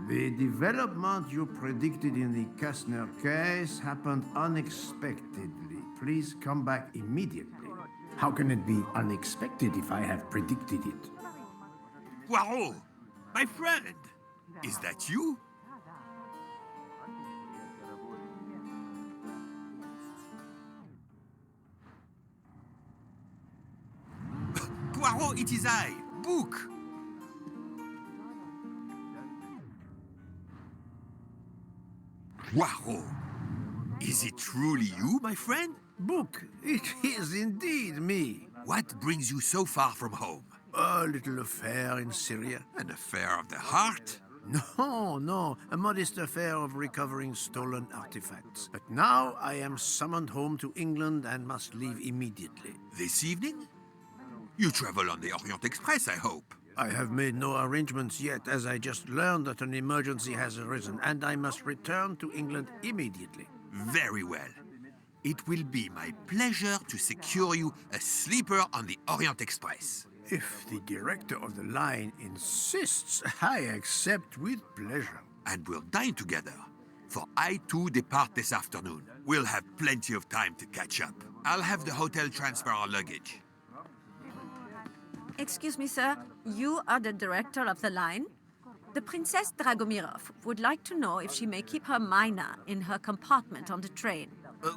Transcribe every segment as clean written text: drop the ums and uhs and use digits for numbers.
The development you predicted in the Kastner case happened unexpectedly. Please come back immediately. How can it be unexpected if I have predicted it? Poirot, my friend, is that you? Poirot, it is I, Book. Poirot, is it truly you, my friend? Book, it is indeed me. What brings you so far from home? A little affair in Syria. An affair of the heart? No, a modest affair of recovering stolen artifacts. But now I am summoned home to England and must leave immediately. This evening? You travel on the Orient Express, I hope. I have made no arrangements yet, as I just learned that an emergency has arisen, and I must return to England immediately. Very well. It will be my pleasure to secure you a sleeper on the Orient Express. If the director of the line insists, I accept with pleasure. And we'll dine together, for I too depart this afternoon. We'll have plenty of time to catch up. I'll have the hotel transfer our luggage. Excuse me, sir. You are the director of the line? The Princess Dragomirov would like to know if she may keep her mina in her compartment on the train.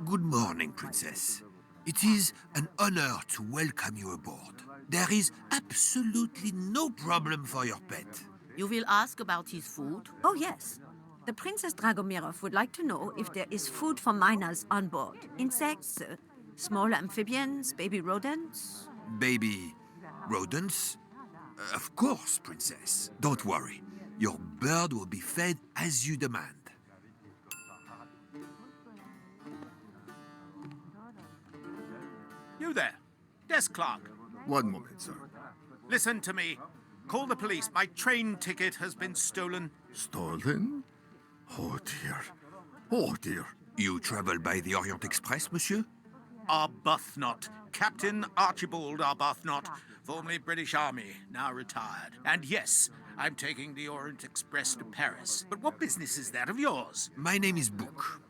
Good morning, Princess. It is an honor to welcome you aboard. There is absolutely no problem for your pet. You will ask about his food? Oh, yes. The Princess Dragomirov would like to know if there is food for miners on board. Insects, small amphibians, baby rodents. Baby rodents? Of course, Princess. Don't worry. Your bird will be fed as you demand. You there, desk clerk. One moment, sir. Listen to me. Call the police. My train ticket has been stolen. Stolen? Oh dear. Oh dear. You travel by the Orient Express, monsieur? Arbuthnot. Captain Archibald Arbuthnot, formerly British Army, now retired. And yes, I'm taking the Orient Express to Paris. But what business is that of yours? My name is Book.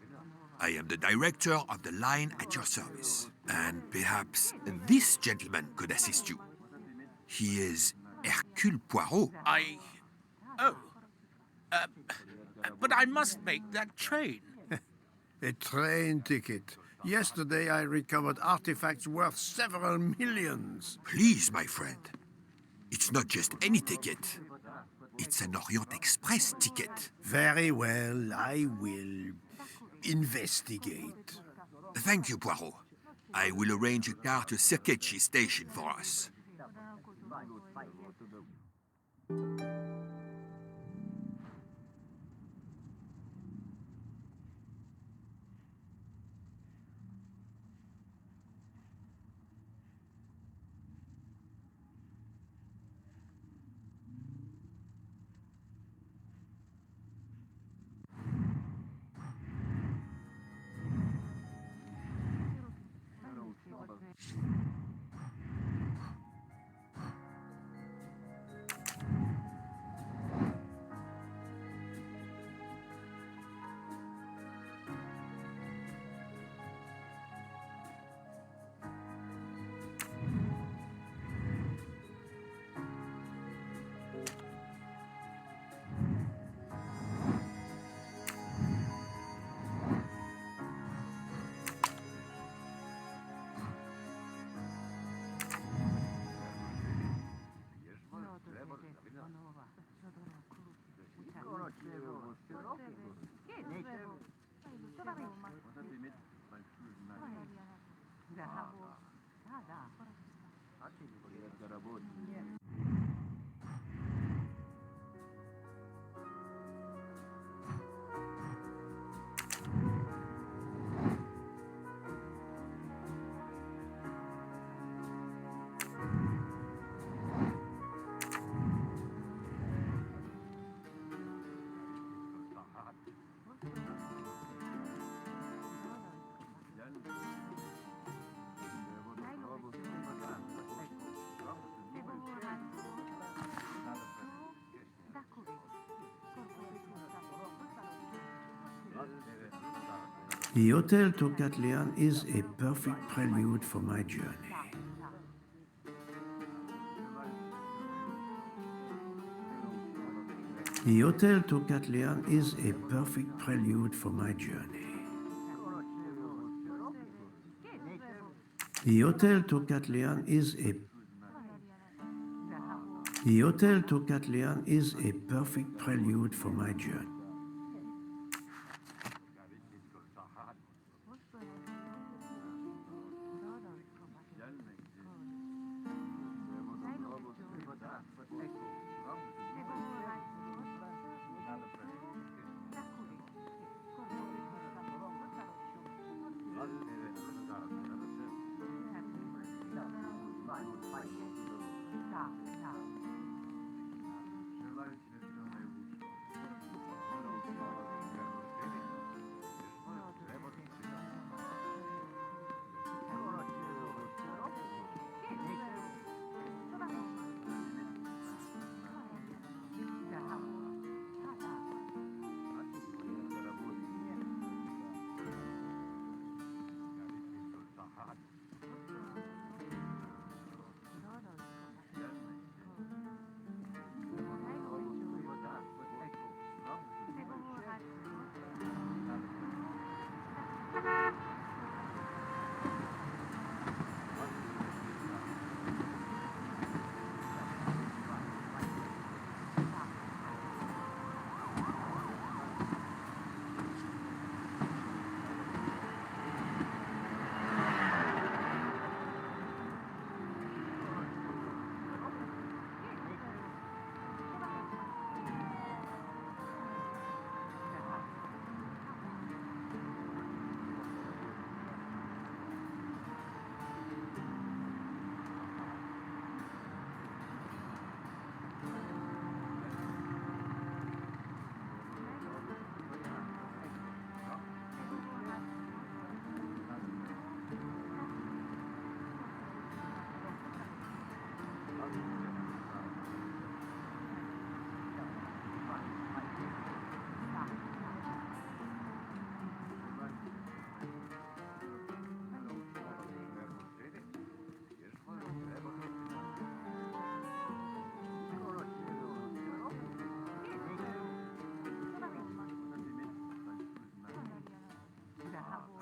I am the director of the line at your service. And perhaps this gentleman could assist you. He is Hercule Poirot. But I must make that train. A train ticket. Yesterday I recovered artifacts worth several millions. Please, my friend. It's not just any ticket. It's an Orient Express ticket. Very well, I will investigate. Thank you, Poirot. I will arrange a car to Cirkeci station for us. The Hotel Tocatlian is a perfect prelude for my journey. The Hotel Tocatlian is a perfect prelude for my journey. The Hotel Tocatlian is a The Hotel Tocatlian is a perfect prelude for my journey.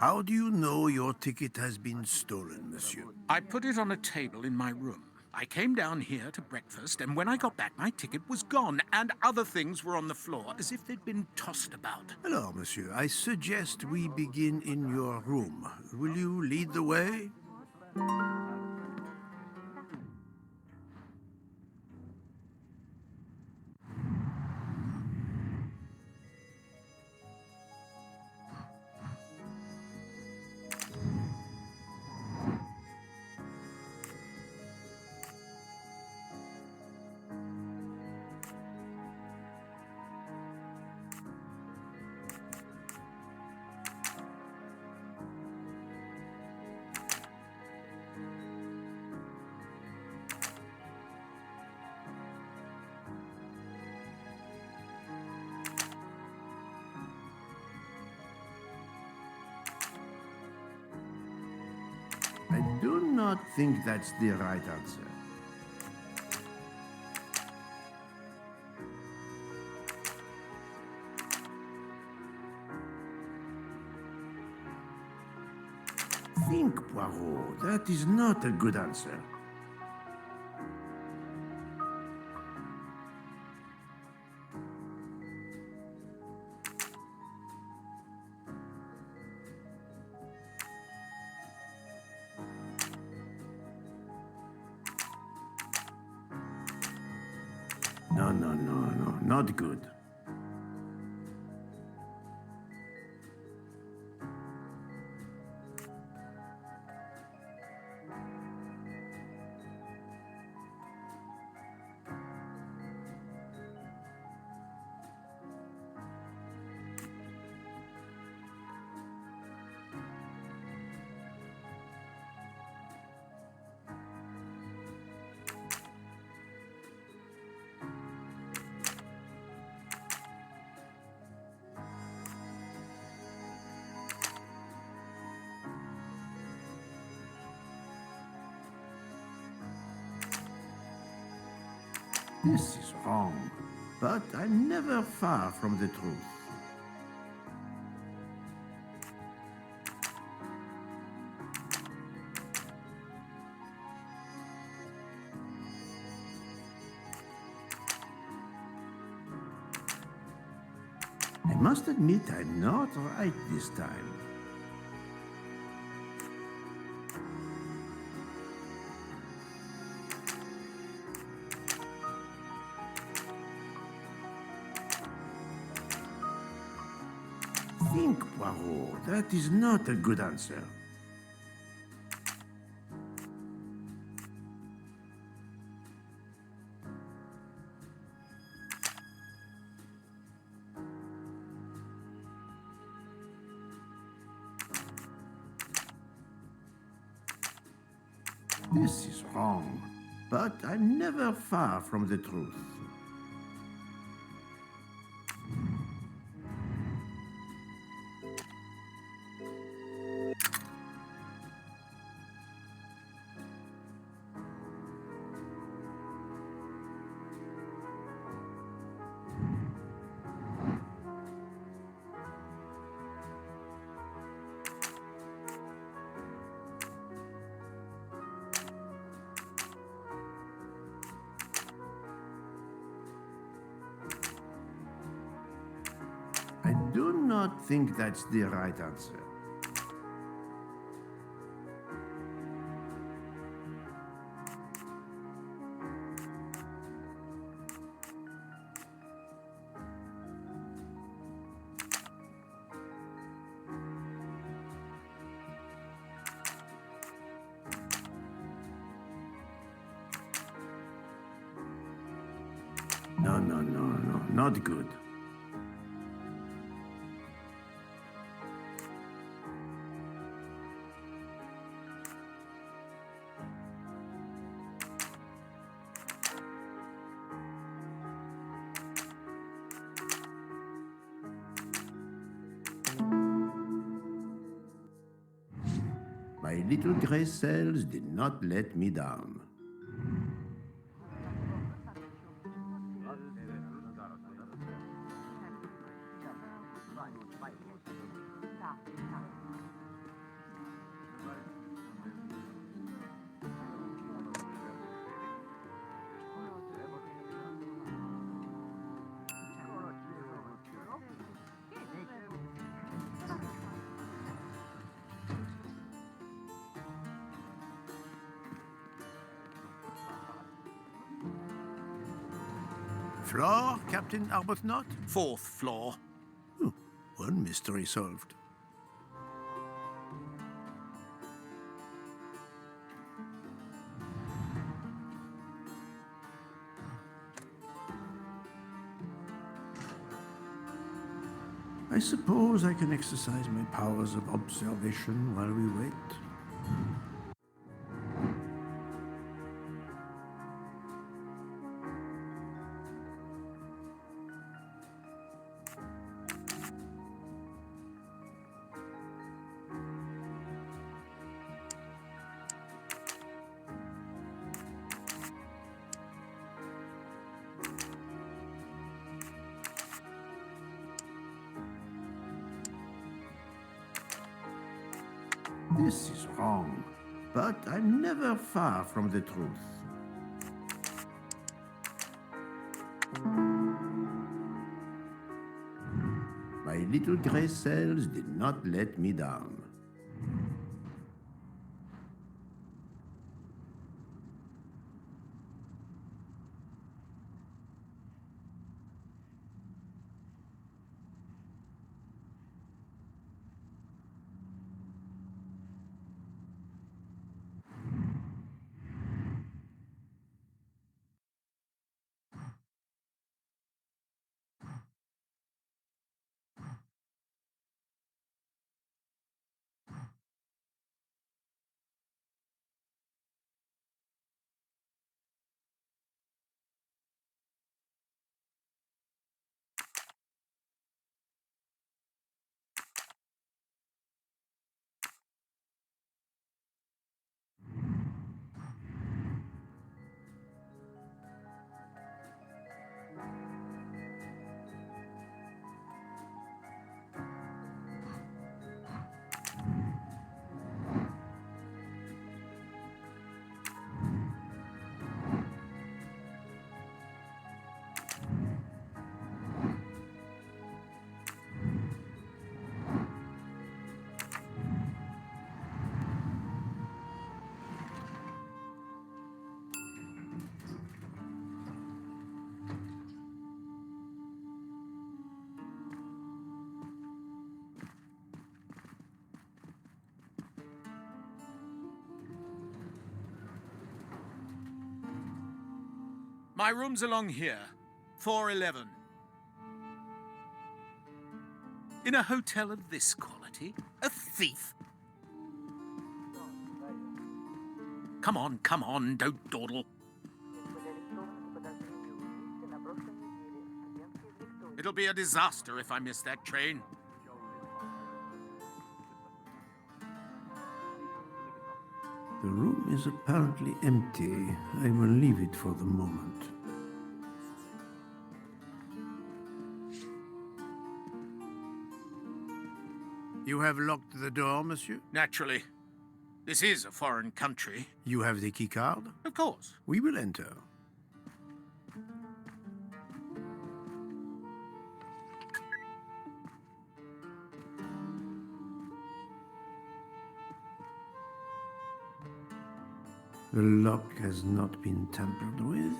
How do you know your ticket has been stolen, monsieur? I put it on a table in my room. I came down here to breakfast, and when I got back, my ticket was gone, and other things were on the floor, as if they'd been tossed about. Alors, monsieur, I suggest we begin in your room. Will you lead the way? I do not think that's the right answer. Think, Poirot. That is not a good answer. No, not good. This is wrong, but I'm never far from the truth. I must admit I'm not right this time. Think, Poirot. That is not a good answer. This is wrong, but I'm never far from the truth. I do not think that's the right answer. No, not good. My little gray cells did not let me down. Floor, Captain Arbuthnot? Fourth floor. One mystery solved. I suppose I can exercise my powers of observation while we wait. This is wrong, but I'm never far from the truth. My little gray cells did not let me down. My room's along here. 411. In a hotel of this quality? A thief? Come on, don't dawdle. It'll be a disaster if I miss that train. The room is apparently empty. I will leave it for the moment. You have locked the door, monsieur? Naturally. This is a foreign country. You have the key card? Of course. We will enter. The lock has not been tampered with.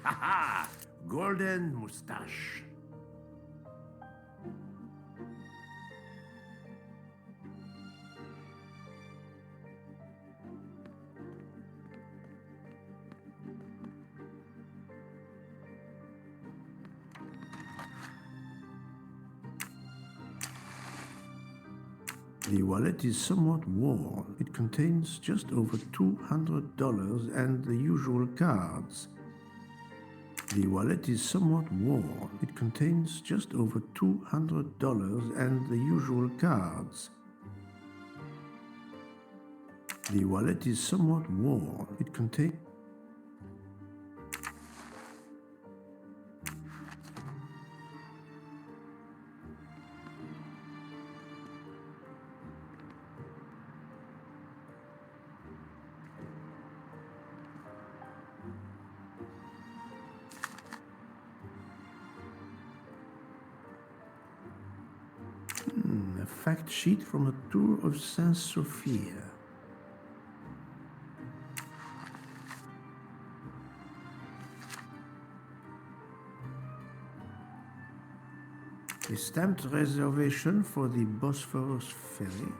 Ha! Golden mustache. The wallet is somewhat worn. It contains just over $200 and the usual cards. The wallet is somewhat worn. It contains just over $200 and the usual cards. The wallet is somewhat worn. It contains... A fact sheet from a tour of Saint Sophia. A stamped reservation for the Bosphorus ferry.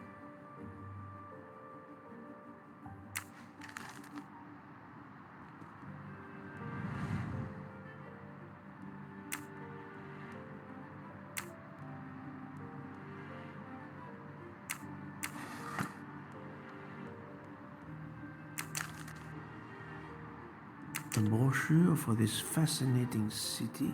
A brochure for this fascinating city.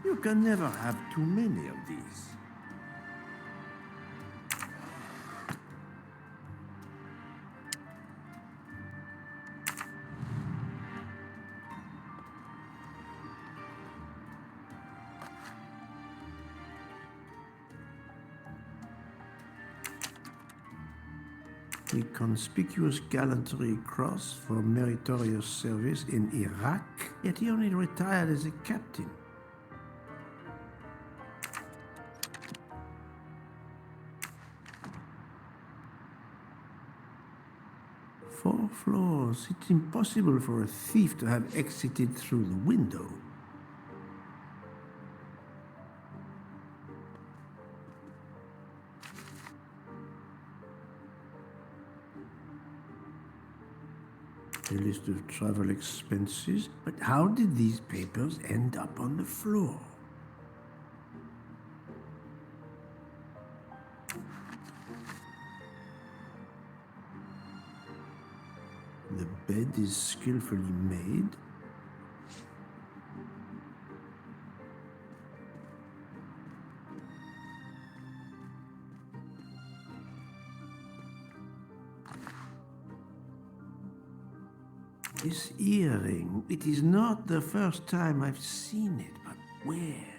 You can never have too many of these. The Conspicuous Gallantry Cross for meritorious service in Iraq, yet he only retired as a captain. 4 floors. It's impossible for a thief to have exited through the window. A list of travel expenses. But how did these papers end up on the floor? The bed is skillfully made. This earring, it is not the first time I've seen it, but where?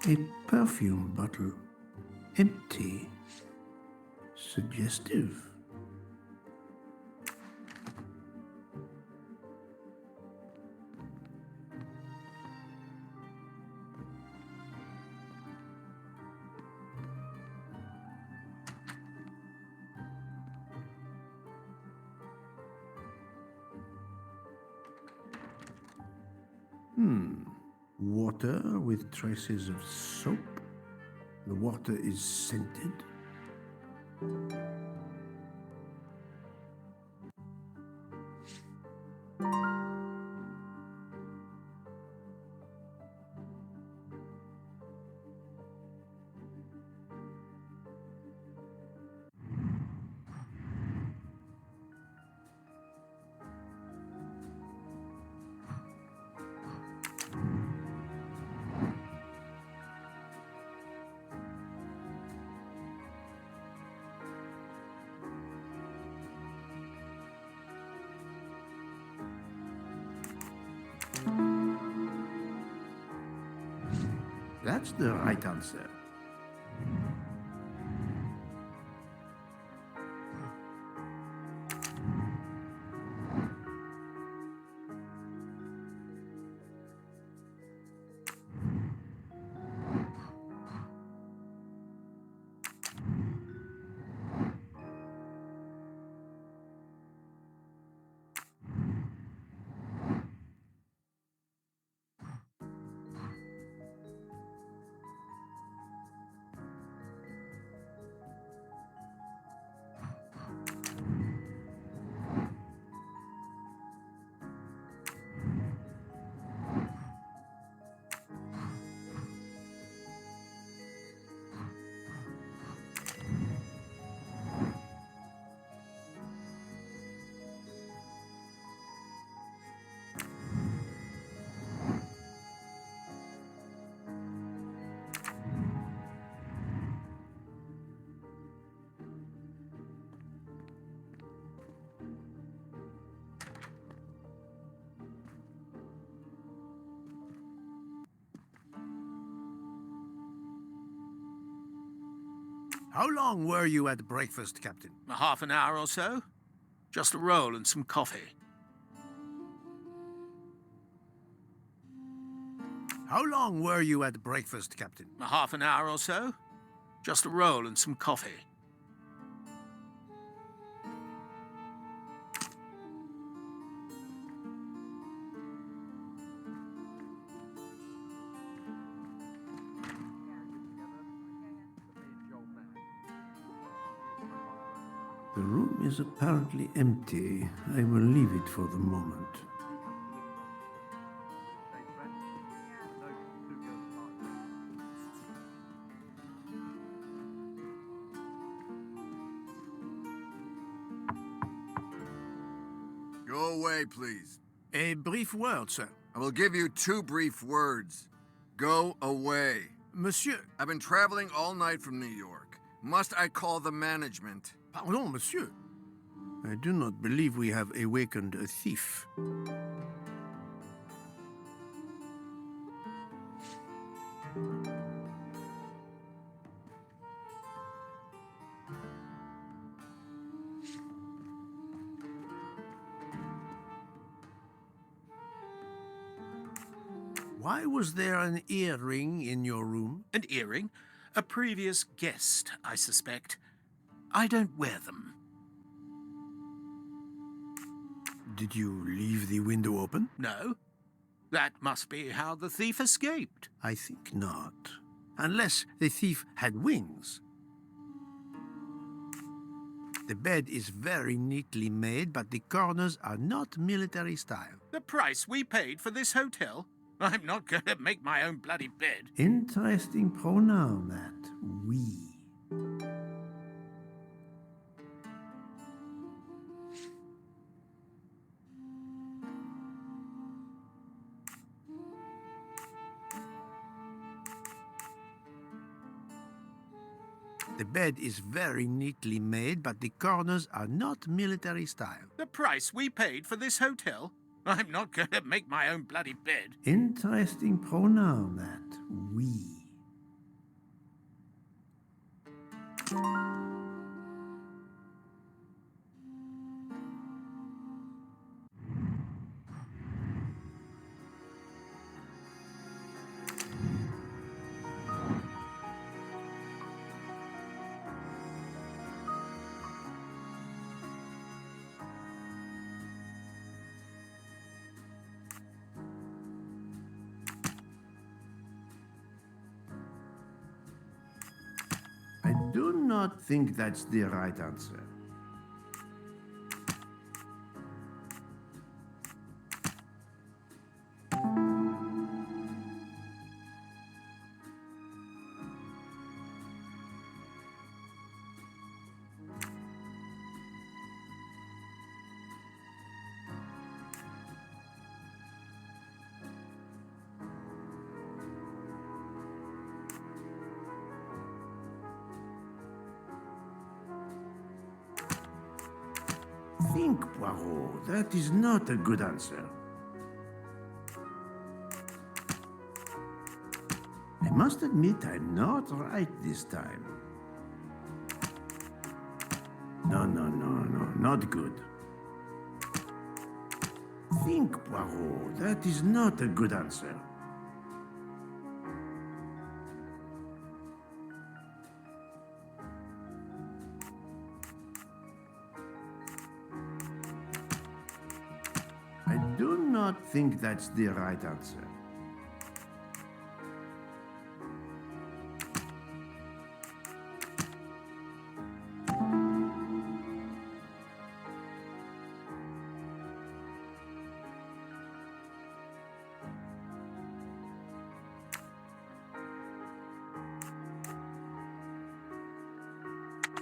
A perfume bottle. Empty. Suggestive. Water with traces of soap. The water is scented. That's the right answer. How long were you at breakfast, Captain? A half an hour or so. Just a roll and some coffee. How long were you at breakfast, Captain? A half an hour or so. Just a roll and some coffee. The room is apparently empty. I will leave it for the moment. Go away, please. A brief word, sir. I will give you 2 brief words. Go away. Monsieur. I've been traveling all night from New York. Must I call the management? Pardon, monsieur. I do not believe we have awakened a thief. Why was there an earring in your room? An earring? A previous guest, I suspect. I don't wear them. Did you leave the window open? No. That must be how the thief escaped. I think not. Unless the thief had wings. The bed is very neatly made, but the corners are not military style. The price we paid for this hotel? I'm not going to make my own bloody bed. Interesting pronoun, that. We. The bed is very neatly made, but the corners are not military style. The price we paid for this hotel? I'm not going to make my own bloody bed. Interesting pronoun, that. We. I do not think that's the right answer. Think, Poirot. That is not a good answer. I must admit I'm not right this time. No, not good. Think, Poirot. That is not a good answer. I do not think that's the right answer.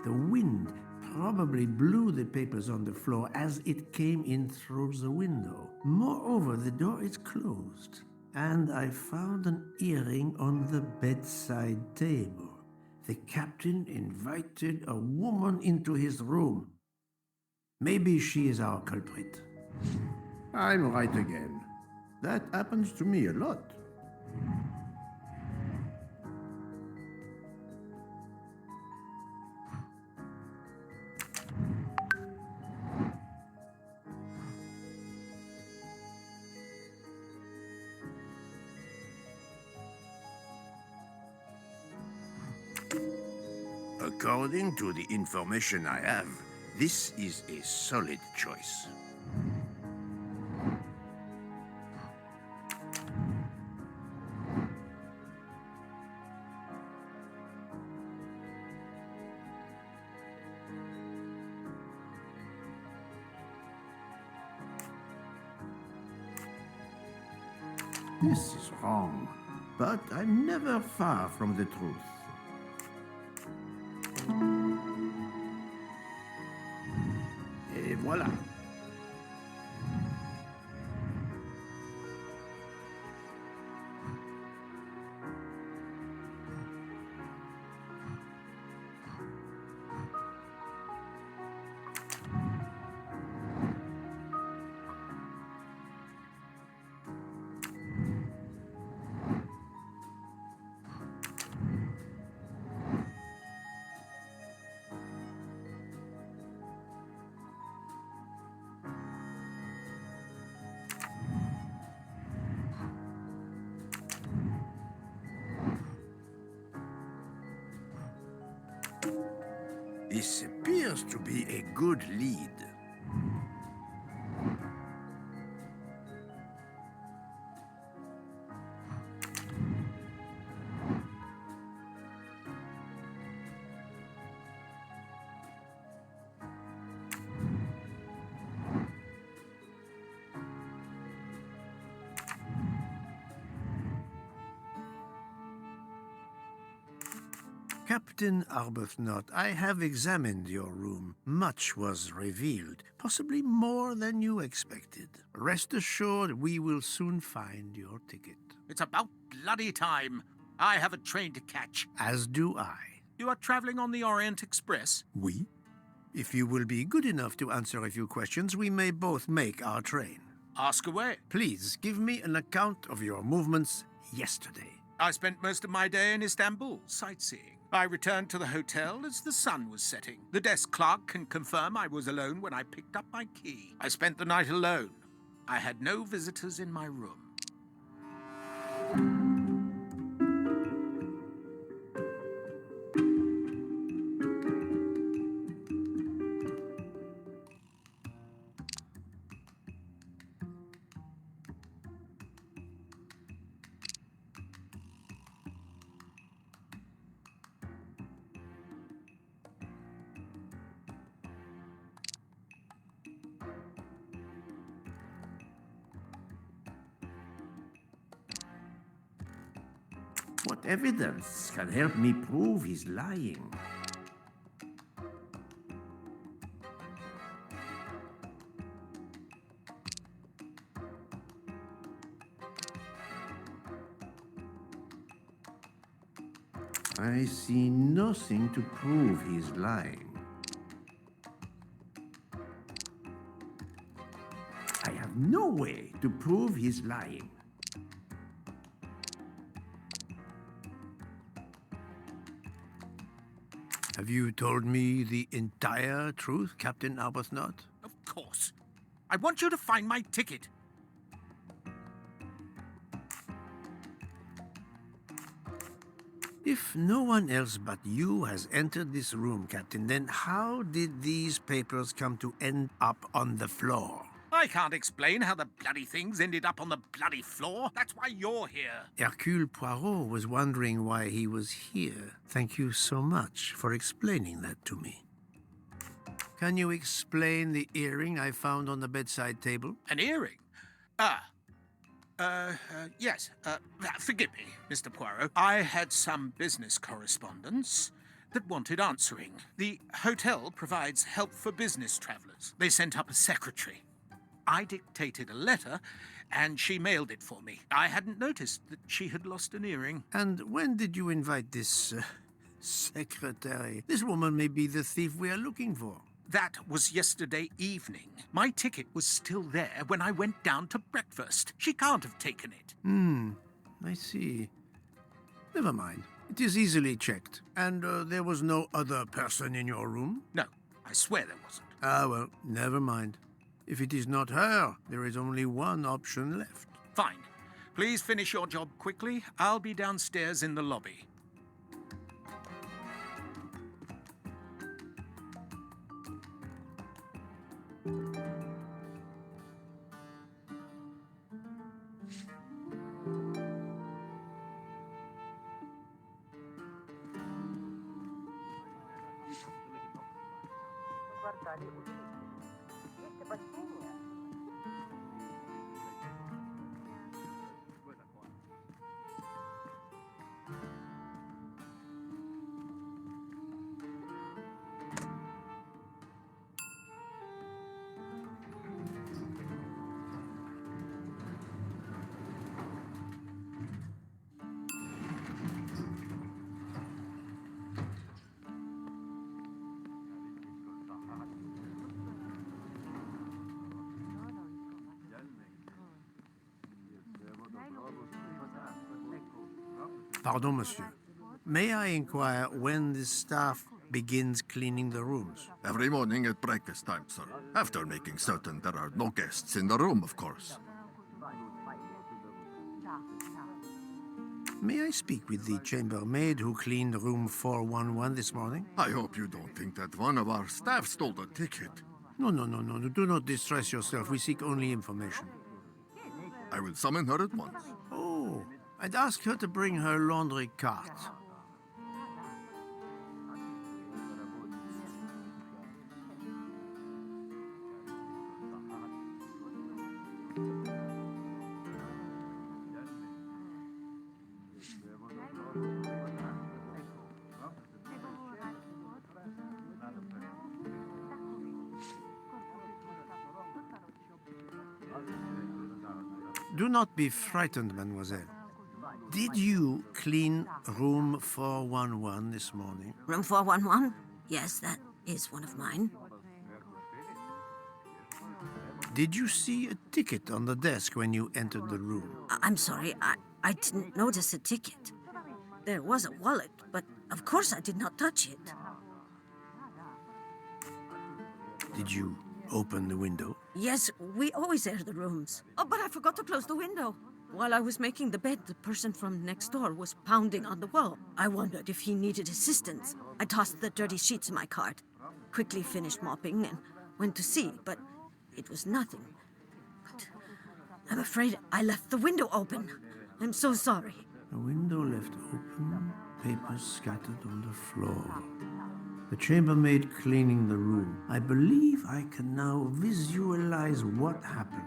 The wind probably blew the papers on the floor as it came in through the window. Moreover, the door is closed, and I found an earring on the bedside table. The captain invited a woman into his room. Maybe she is our culprit. I'm right again. That happens to me a lot. According to the information I have, this is a solid choice. This is wrong, but I'm never far from the truth. Et voilà. This appears to be a good lead. Captain Arbuthnot, I have examined your room. Much was revealed, possibly more than you expected. Rest assured, we will soon find your ticket. It's about bloody time. I have a train to catch. As do I. You are traveling on the Orient Express? We? If you will be good enough to answer a few questions, we may both make our train. Ask away. Please give me an account of your movements yesterday. I spent most of my day in Istanbul, sightseeing. I returned to the hotel as the sun was setting. The desk clerk can confirm I was alone when I picked up my key. I spent the night alone. I had no visitors in my room. What evidence can help me prove he's lying? I see nothing to prove he's lying. I have no way to prove he's lying. Have you told me the entire truth, Captain Arbuthnot? Of course. I want you to find my ticket. If no one else but you has entered this room, Captain, then how did these papers come to end up on the floor? I can't explain how the bloody things ended up on the bloody floor. That's why you're here. Hercule Poirot was wondering why he was here. Thank you so much for explaining that to me. Can you explain the earring I found on the bedside table? An earring? Yes. Forgive me, Mr. Poirot. I had some business correspondence that wanted answering. The hotel provides help for business travelers. They sent up a secretary. I dictated a letter, and she mailed it for me. I hadn't noticed that she had lost an earring. And when did you invite this secretary? This woman may be the thief we are looking for. That was yesterday evening. My ticket was still there when I went down to breakfast. She can't have taken it. I see. Never mind. It is easily checked. And there was no other person in your room? No, I swear there wasn't. Ah, well, never mind. If it is not her, there is only one option left. Fine. Please finish your job quickly. I'll be downstairs in the lobby. Pardon, monsieur. May I inquire when the staff begins cleaning the rooms? Every morning at breakfast time, sir. After making certain there are no guests in the room, of course. May I speak with the chambermaid who cleaned room 411 this morning? I hope you don't think that one of our staff stole the ticket. No. Do not distress yourself. We seek only information. I will summon her at once. Oh, I'd ask her to bring her laundry cart. Do not be frightened, mademoiselle. Did you clean room 411 this morning? Room 411? Yes, that is one of mine. Did you see a ticket on the desk when you entered the room? I'm sorry, I didn't notice a ticket. There was a wallet, but of course I did not touch it. Did you open the window? Yes, we always air the rooms. Oh, but I forgot to close the window. While I was making the bed, the person from next door was pounding on the wall. I wondered if he needed assistance. I tossed the dirty sheets in my cart, quickly finished mopping, and went to see, but it was nothing. But I'm afraid I left the window open. I'm so sorry. The window left open, papers scattered on the floor. The chambermaid cleaning the room. I believe I can now visualize what happened.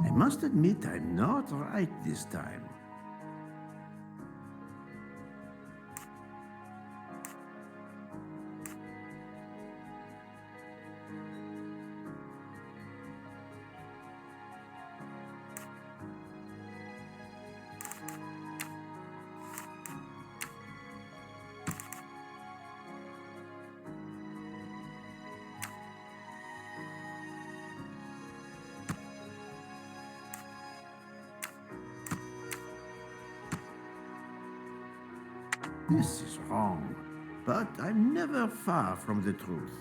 I must admit I'm not right this time. This is wrong, but I'm never far from the truth.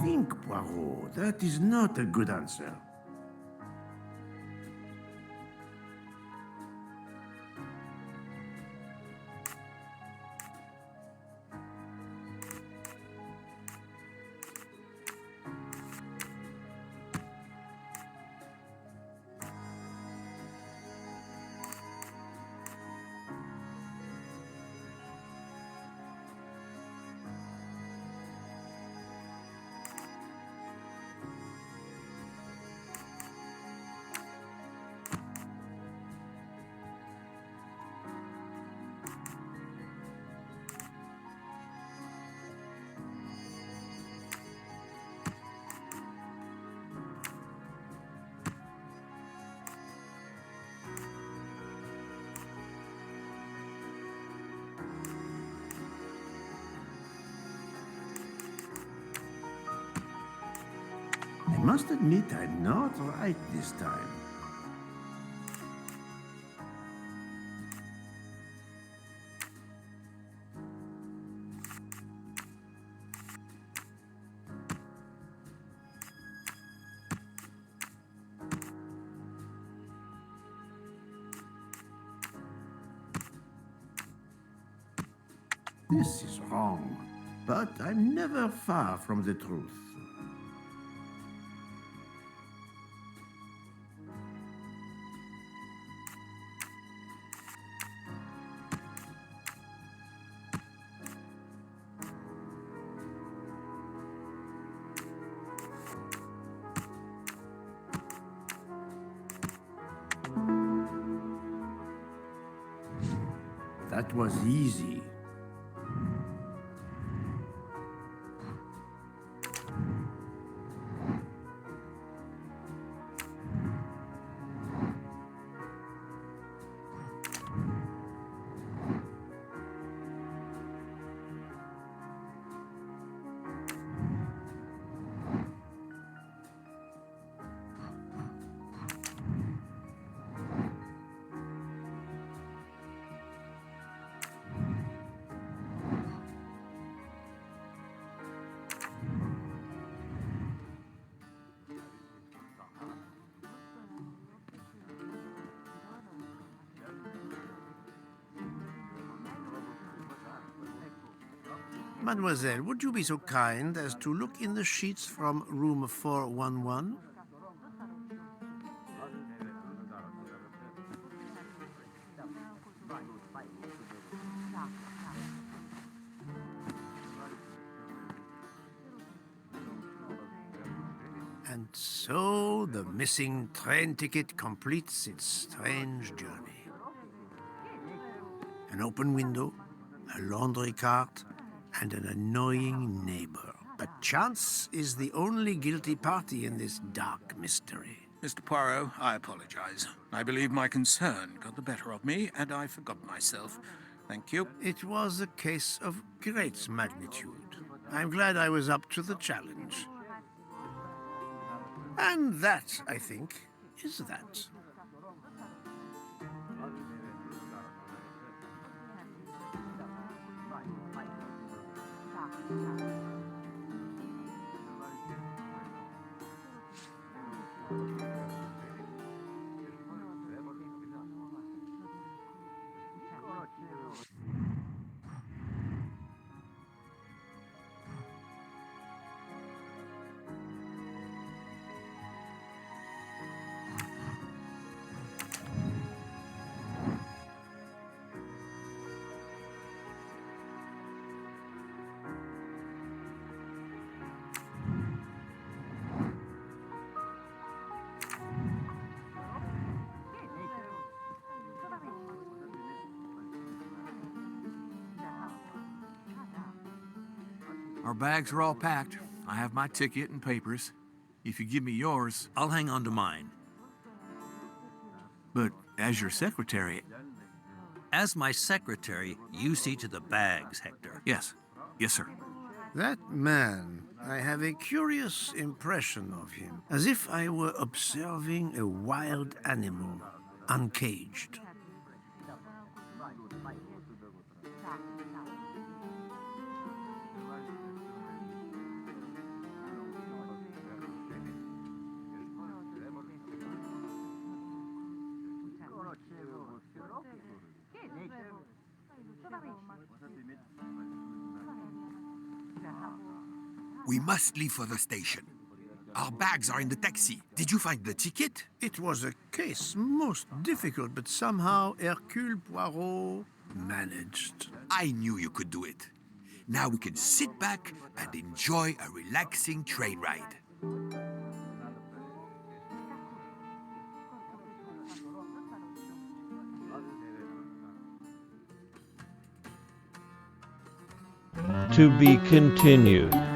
Think, Poirot. That is not a good answer. must admit I'm not right this time. This is wrong, but I'm never far from the truth. That was easy. Mademoiselle, would you be so kind as to look in the sheets from room 411? And so the missing train ticket completes its strange journey. An open window, a laundry cart, and an annoying neighbor. But chance is the only guilty party in this dark mystery. Mr. Poirot, I apologize. I believe my concern got the better of me, and I forgot myself. Thank you. It was a case of great magnitude. I'm glad I was up to the challenge. And that, I think, is that. Our bags are all packed. I have my ticket and papers. If you give me yours, I'll hang on to mine. But as your secretary... As my secretary, you see to the bags, Hector. Yes. Yes, sir. That man, I have a curious impression of him, as if I were observing a wild animal, uncaged. We must leave for the station. Our bags are in the taxi. Did you find the ticket? It was a case most difficult, but somehow Hercule Poirot managed. I knew you could do it. Now we can sit back and enjoy a relaxing train ride. To be continued.